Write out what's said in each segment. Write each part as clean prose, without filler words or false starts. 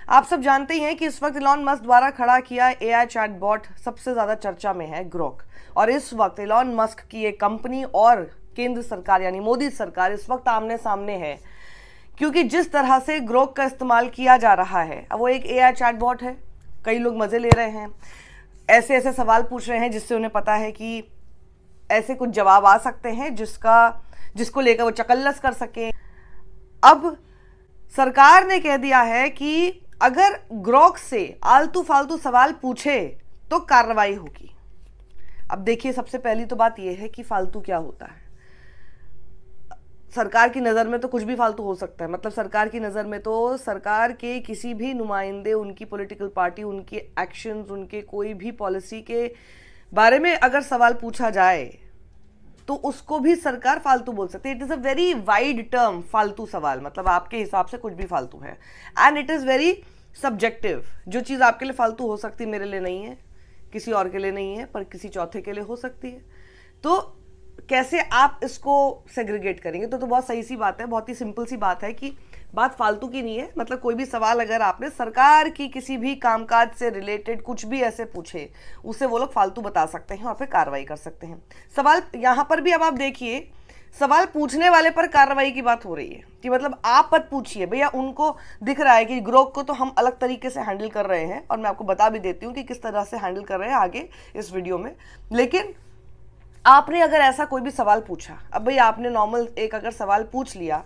आप सब जानते ही हैं कि इस वक्त इलॉन मस्क द्वारा खड़ा किया एआई चैटबॉट सबसे ज्यादा चर्चा में है, ग्रोक। और इस वक्त इलॉन मस्क की एक कंपनी और केंद्र सरकार यानी मोदी सरकार इस वक्त आमने सामने है, क्योंकि जिस तरह से ग्रोक का इस्तेमाल किया जा रहा है, अब वो एक एआई चैटबॉट है, कई लोग मजे ले रहे हैं, ऐसे ऐसे सवाल पूछ रहे हैं जिससे उन्हें पता है कि ऐसे कुछ जवाब आ सकते हैं जिसको लेकर वो चकल्लस कर सके। अब सरकार ने कह दिया है कि अगर ग्रोक से आलतू फालतू सवाल पूछे तो कार्रवाई होगी। अब देखिए, सबसे पहली तो बात यह है कि फालतू क्या होता है। सरकार की नज़र में तो कुछ भी फालतू हो सकता है। मतलब सरकार की नज़र में तो सरकार के किसी भी नुमाइंदे, उनकी पॉलिटिकल पार्टी, उनके एक्शंस, उनके कोई भी पॉलिसी के बारे में अगर सवाल पूछा जाए तो उसको भी सरकार फालतू बोल सकती है। It is a very wide term, फालतू सवाल मतलब आपके हिसाब से कुछ भी फालतू है, and it is very subjective. जो चीज़ आपके लिए फालतू हो सकती है मेरे लिए नहीं है, किसी और के लिए नहीं है, पर किसी चौथे के लिए हो सकती है। तो कैसे आप इसको सेग्रीगेट करेंगे? तो बहुत सही सी बात है, बहुत ही सिंपल सी बात है कि बात फालतू की नहीं है। मतलब कोई भी सवाल अगर आपने सरकार की किसी भी कामकाज से रिलेटेड कुछ भी ऐसे पूछे, उसे वो लोग फालतू बता सकते हैं और फिर कार्रवाई कर सकते हैं। सवाल यहाँ पर भी अब आप देखिए, सवाल पूछने वाले पर कार्रवाई की बात हो रही है कि मतलब आप मत पूछिए भैया। उनको दिख रहा है कि ग्रोक को तो हम अलग तरीके से हैंडल कर रहे हैं, और मैं आपको बता भी देती हूँ कि किस तरह से हैंडल कर रहे हैं आगे इस वीडियो में। लेकिन आपने अगर ऐसा कोई भी सवाल पूछा, अब भाई आपने नॉर्मल एक अगर सवाल पूछ लिया,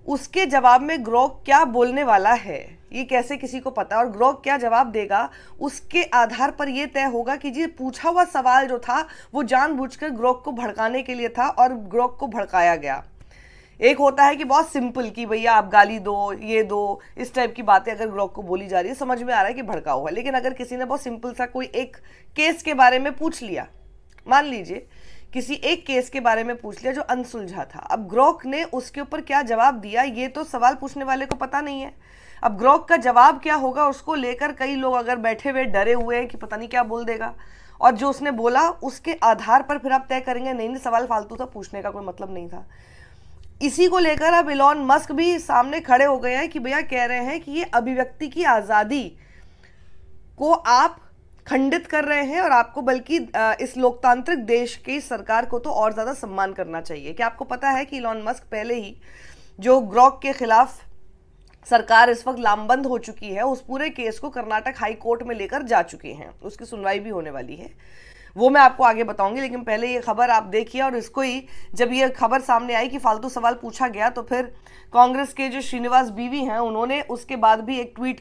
उसके जवाब में ग्रोक क्या बोलने वाला है ये कैसे किसी को पता, और ग्रोक क्या जवाब देगा उसके आधार पर यह तय होगा कि जी पूछा हुआ सवाल जो था वो जानबूझकर ग्रोक को भड़काने के लिए था और ग्रोक को भड़काया गया। एक होता है कि बहुत सिंपल कि भैया आप गाली दो, ये दो, इस टाइप की बातें अगर ग्रोक को बोली जा रही है, समझ में आ रहा है कि भड़का हुआ। लेकिन अगर किसी ने बहुत सिंपल सा कोई एक केस के बारे में पूछ लिया, मान लीजिए किसी एक केस के बारे में पूछ लिया जो अनसुलझा था, अब ग्रोक ने उसके ऊपर क्या जवाब दिया ये तो सवाल पूछने वाले को पता नहीं है। अब ग्रोक का जवाब क्या होगा उसको लेकर कई लोग अगर बैठे हुए डरे हुए हैं कि पता नहीं क्या बोल देगा, और जो उसने बोला उसके आधार पर फिर आप तय करेंगे नहीं नहीं सवाल फालतू था, पूछने का कोई मतलब नहीं था। इसी को लेकर अब इलॉन मस्क भी सामने खड़े हो गए हैं कि भैया कह रहे हैं कि ये अभिव्यक्ति की आज़ादी को आप खंडित कर रहे हैं, और आपको बल्कि इस लोकतांत्रिक देश की सरकार को तो और ज़्यादा सम्मान करना चाहिए। क्या आपको पता है कि इलॉन मस्क पहले ही जो ग्रोक के खिलाफ सरकार इस वक्त लामबंद हो चुकी है, उस पूरे केस को कर्नाटक हाई कोर्ट में लेकर जा चुके हैं, उसकी सुनवाई भी होने वाली है, वो मैं आपको आगे बताऊंगी। लेकिन पहले ये खबर आप देखिए, और इसको ही जब ये खबर सामने आई कि फालतू सवाल पूछा गया तो फिर कांग्रेस के जो श्रीनिवास बीवी हैं उन्होंने उसके बाद भी एक ट्वीट